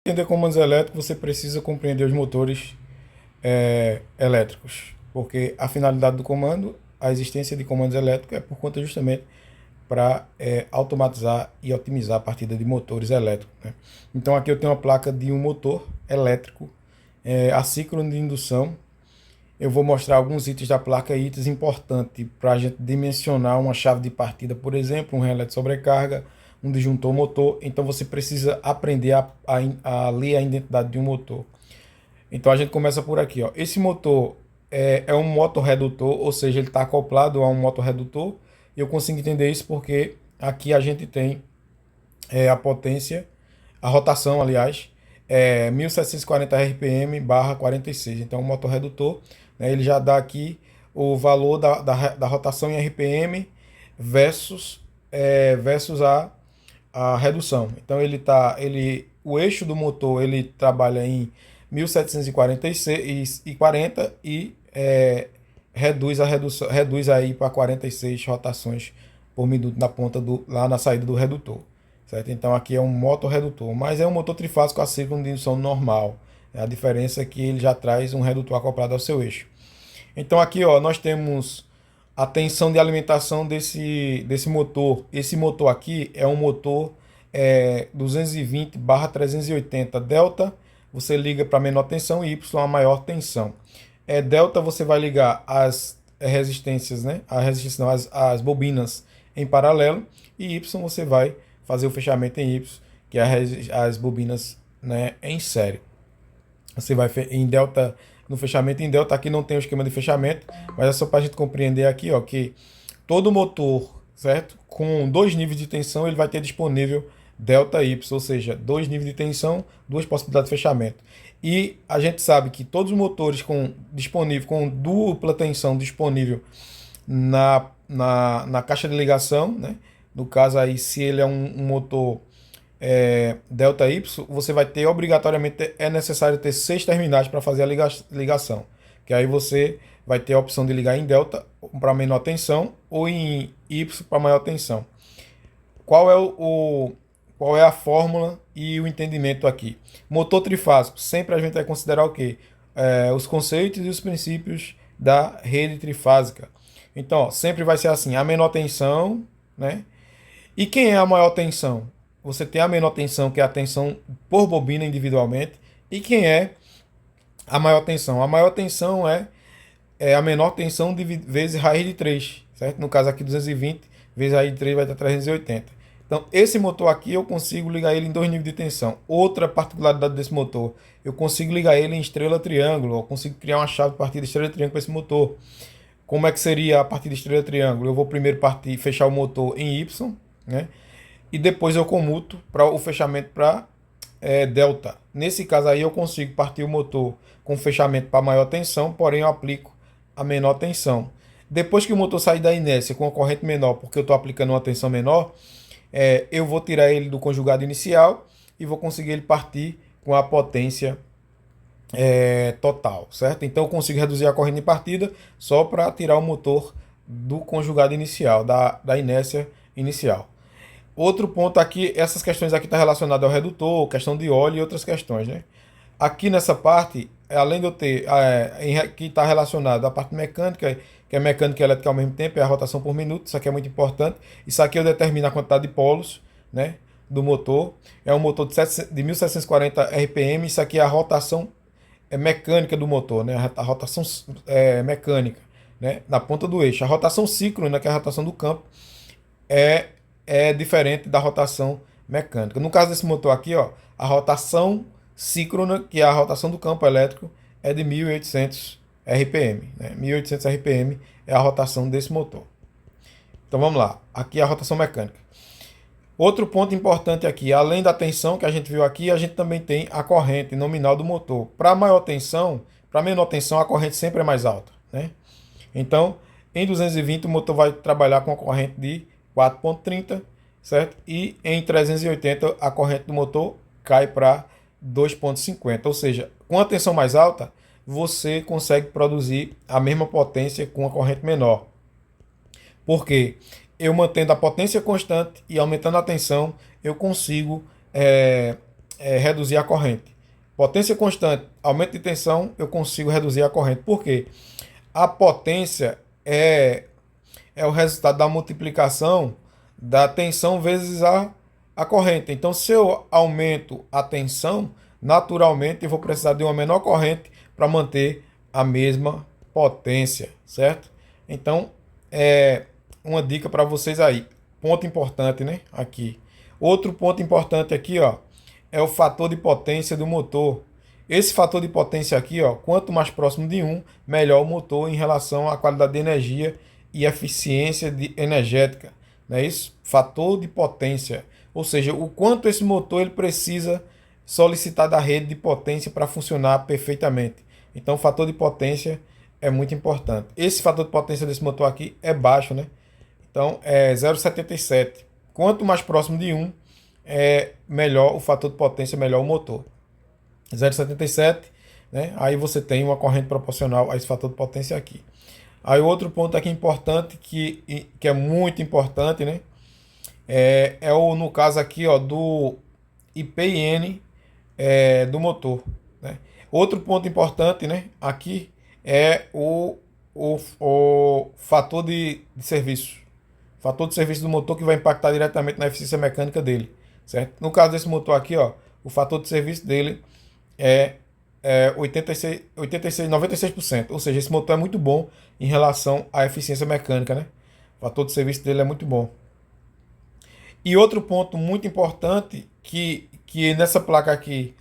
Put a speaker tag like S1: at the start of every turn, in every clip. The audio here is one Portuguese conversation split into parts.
S1: Entender comandos elétricos, você precisa compreender os motores elétricos, porque a finalidade do comando, a existência de comandos elétricos é por conta justamente para automatizar e otimizar a partida de motores elétricos, né? Então aqui eu tenho uma placa de um motor elétrico assíncrono de indução. Eu vou mostrar alguns itens da placa, itens importantes para a gente dimensionar uma chave de partida, por exemplo, um relé de sobrecarga, um disjuntor motor. Então você precisa aprender a ler a identidade de um motor. Então a gente começa por aqui, ó. Esse motor é um motorredutor, ou seja, ele está acoplado a um motorredutor. Eu consigo entender isso porque aqui a gente tem a potência, a rotação, aliás, 1740 RPM barra 46. Então o motorredutor, né, ele já dá aqui o valor da rotação em RPM versus a redução. Então o eixo do motor ele trabalha em 1740 e reduz aí para 46 rotações por minuto na ponta lá na saída do redutor, certo? Então aqui é um motorredutor, mas é um motor trifásico assíncrono de indução normal. A diferença é que ele já traz um redutor acoplado ao seu eixo. Então aqui, ó, nós temos a tensão de alimentação desse motor. Esse motor aqui é um motor 220/380 delta. Você liga para menor tensão e Y a maior tensão. Delta você vai ligar as resistências, né? A resistência, não, as bobinas em paralelo, e Y você vai fazer o fechamento em Y, que é as bobinas, né, em série. Você vai em delta, no fechamento em delta. Aqui não tem o esquema de fechamento, mas é só para a gente compreender aqui, ó, que todo motor, certo, com dois níveis de tensão, ele vai ter disponível delta Y, ou seja, dois níveis de tensão, duas possibilidades de fechamento. E a gente sabe que todos os motores com dupla tensão disponível na caixa de ligação, né? No caso aí, se ele é um motor delta Y, você vai ter obrigatoriamente, é necessário ter 6 terminais para fazer a ligação. Que aí você vai ter a opção de ligar em delta para menor tensão ou em Y para maior tensão. Qual é qual é a fórmula e o entendimento aqui? Motor trifásico, sempre a gente vai considerar o quê? Os conceitos e os princípios da rede trifásica. Então, ó, sempre vai ser assim, a menor tensão, né? E quem é a maior tensão? Você tem a menor tensão, que é a tensão por bobina individualmente. E quem é a maior tensão? A maior tensão é a menor tensão vezes raiz de 3, certo? No caso aqui 220 vezes raiz de 3 vai dar 380. Então esse motor aqui eu consigo ligar ele em dois níveis de tensão. Outra particularidade desse motor, eu consigo ligar ele em estrela triângulo. Eu consigo criar uma chave de partida estrela triângulo para esse motor. Como é que seria a partida estrela triângulo? Eu vou primeiro fechar o motor em Y, né? E depois eu comuto para o fechamento para delta. Nesse caso aí eu consigo partir o motor com fechamento para maior tensão, porém eu aplico a menor tensão. Depois que o motor sair da inércia com a corrente menor, porque eu estou aplicando uma tensão menor, eu vou tirar ele do conjugado inicial e vou conseguir ele partir com a potência total, certo? Então eu consigo reduzir a corrente de partida só para tirar o motor do conjugado inicial, da inércia inicial. Outro ponto aqui, essas questões aqui estão relacionadas ao redutor, questão de óleo e outras questões, né? Aqui nessa parte, além de eu ter, que está relacionado à parte mecânica, que é mecânica e elétrica ao mesmo tempo, é a rotação por minuto, isso aqui é muito importante. Isso aqui eu determino a quantidade de polos, né, do motor. É um motor de 1740 RPM, isso aqui é a rotação mecânica do motor, né? A rotação mecânica, né? Na ponta do eixo. A rotação síncrona, que é a rotação do campo, é, é diferente da rotação mecânica. No caso desse motor aqui, ó, a rotação síncrona, que é a rotação do campo elétrico, é de 1800 RPM. Né? 1800 RPM é a rotação desse motor. Então vamos lá. Aqui é a rotação mecânica. Outro ponto importante aqui, além da tensão que a gente viu aqui, a gente também tem a corrente nominal do motor. Para maior tensão, para menor tensão, a corrente sempre é mais alta, né? Então, em 220 o motor vai trabalhar com a corrente de 4,30, certo? E em 380 a corrente do motor cai para 2,50. Ou seja, com a tensão mais alta, você consegue produzir a mesma potência com a corrente menor. Por quê? Eu mantendo a potência constante e aumentando a tensão, eu consigo reduzir a corrente. Potência constante, aumento de tensão, eu consigo reduzir a corrente. Por quê? A potência é o resultado da multiplicação da tensão vezes a corrente. Então, se eu aumento a tensão, naturalmente eu vou precisar de uma menor corrente para manter a mesma potência, certo? Então, uma dica para vocês aí. Ponto importante, né? Aqui. Outro ponto importante aqui, ó, é o fator de potência do motor. Esse fator de potência aqui, ó, quanto mais próximo de 1, melhor o motor em relação à qualidade de energia e eficiência energética. Não é isso? Fator de potência. Ou seja, o quanto esse motor ele precisa solicitar da rede de potência para funcionar perfeitamente. Então, o fator de potência é muito importante. Esse fator de potência desse motor aqui é baixo, né? Então, é 0,77. Quanto mais próximo de 1, melhor o fator de potência, melhor o motor. 0,77, né? Aí você tem uma corrente proporcional a esse fator de potência aqui. Aí outro ponto aqui importante, que é muito importante, né? No caso aqui, ó, do IPN do motor, né? Outro ponto importante, né? Aqui é o fator de serviço. Fator de serviço do motor que vai impactar diretamente na eficiência mecânica dele, certo? No caso desse motor aqui, ó, o fator de serviço dele é 96%. Ou seja, esse motor é muito bom em relação à eficiência mecânica, né? O fator de serviço dele é muito bom. E outro ponto muito importante que nessa placa aqui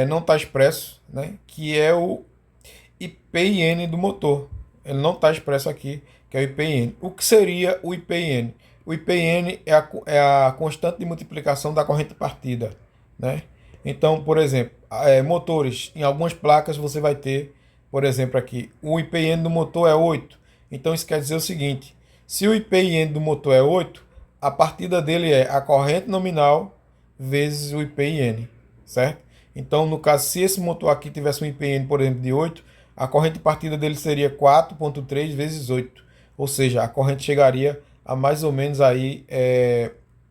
S1: não está expresso, né? Que é o IPN do motor. Ele não está expresso aqui, que é o IPN. O que seria o IPN? O IPN é a constante de multiplicação da corrente partida, né? Então, por exemplo, motores, em algumas placas você vai ter, por exemplo, aqui, o IPN do motor é 8. Então, isso quer dizer o seguinte: se o IPN do motor é 8, a partida dele é a corrente nominal vezes o IPN, certo? Então, no caso, se esse motor aqui tivesse um IPN, por exemplo, de 8, a corrente de partida dele seria 4,3 vezes 8. Ou seja, a corrente chegaria a mais ou menos aí,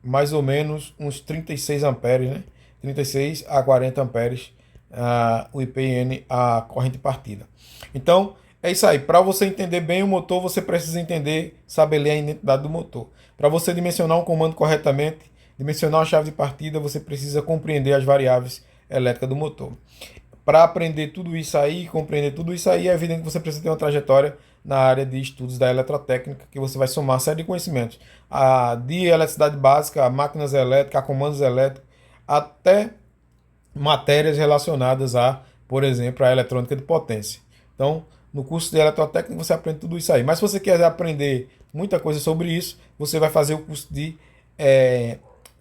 S1: mais ou menos uns 36 amperes, né? 36 a 40 amperes, o IPN, a corrente partida. Então, é isso aí. Para você entender bem o motor, você precisa saber ler a identidade do motor. Para você dimensionar um comando corretamente, dimensionar a chave de partida, você precisa compreender as variáveis elétricas do motor. Para aprender tudo isso aí, compreender tudo isso aí, é evidente que você precisa ter uma trajetória na área de estudos da eletrotécnica, que você vai somar uma série de conhecimentos, de eletricidade básica, a máquinas elétricas, a comandos elétricos, até matérias relacionadas por exemplo, a eletrônica de potência. Então, no curso de eletrotécnica você aprende tudo isso aí. Mas se você quer aprender muita coisa sobre isso, você vai fazer o curso de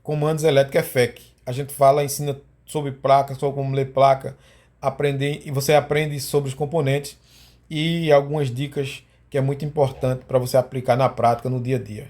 S1: comandos elétricos EFEC. A gente ensina sobre placas, sobre como ler placa, e você aprende sobre os componentes e algumas dicas que é muito importante para você aplicar na prática no dia a dia.